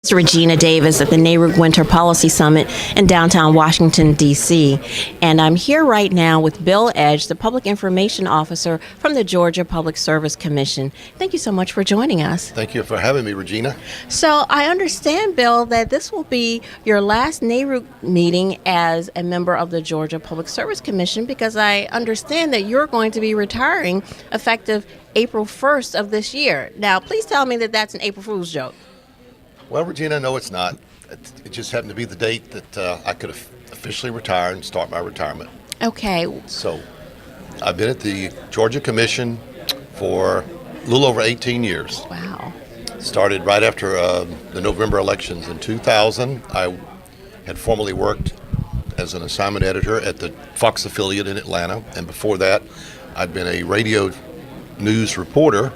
It's Regina Davis at the NARUC Winter Policy Summit in downtown Washington, D.C. And I'm here right now with Bill Edge, the Public Information Officer from the Georgia Public Service Commission. Thank you so much for joining us. Thank you for having me, Regina. So I understand, Bill, that this will be your last NARUC meeting as a member of the Georgia Public Service Commission, because I understand that you're going to be retiring effective April 1st of this year. Now, please tell me that that's an April Fool's joke. Well, Regina, no, it's not. It just happened to be the date that I could officially retire and start my retirement. Okay. So I've been at the Georgia Commission for a little over 18 years. Wow. Started right after the November elections in 2000. I had formerly worked as an assignment editor at the Fox affiliate in Atlanta, and before that, I'd been a radio news reporter.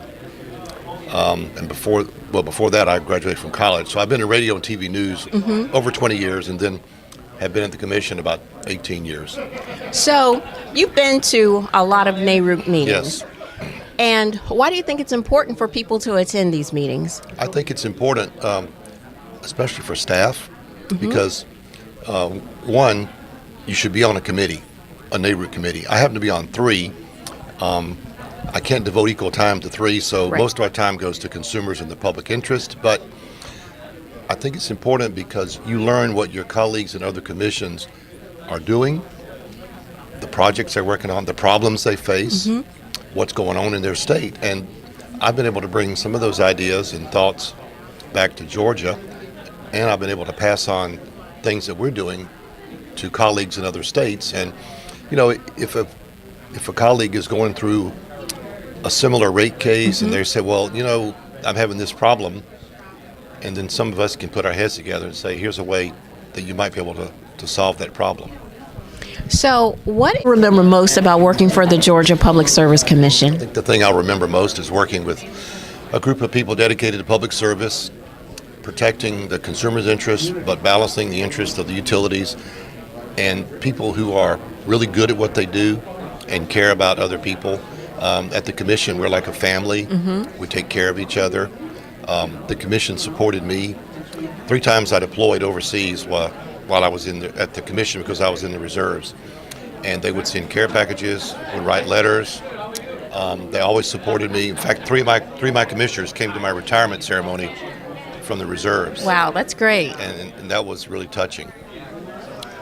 And before that, I graduated from college. So I've been in radio and TV news over 20 years, and then have been at the commission about 18 years. So you've been to a lot of NARUC meetings. Yes. And why do you think it's important for people to attend these meetings? I think it's important, especially for staff, because one, you should be on a committee, a NARUC committee. I happen to be on three. I can't devote equal time to three, so most of our time goes to consumers and the public interest. But I think it's important because you learn what your colleagues in other commissions are doing, the projects they're working on, the problems they face, what's going on in their state. And I've been able to bring some of those ideas and thoughts back to Georgia, and I've been able to pass on things that we're doing to colleagues in other states. And, you know, if a colleague is going through a similar rate case and they say, well, you know, I'm having this problem, and then some of us can put our heads together and say, here's a way that you might be able to solve that problem. So what do you remember most about working for the Georgia Public Service Commission? I think the thing I'll remember most is working with a group of people dedicated to public service, protecting the consumer's interests, but balancing the interests of the utilities, and people who are really good at what they do and care about other people. At the commission, we're like a family. We take care of each other. The commission supported me. 3 times I deployed overseas while I was at the commission, because I was in the reserves. And they would send care packages, would write letters. They always supported me. In fact, three of my commissioners came to my retirement ceremony from the reserves. Wow, that's great. And that was really touching.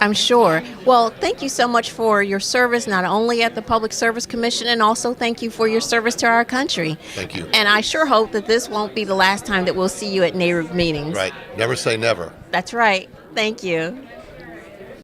I'm sure. Well, thank you so much for your service, not only at the Public Service Commission, and also thank you for your service to our country. Thank you. And I sure hope that this won't be the last time that we'll see you at NARUC meetings. Right. Never say never. That's right. Thank you.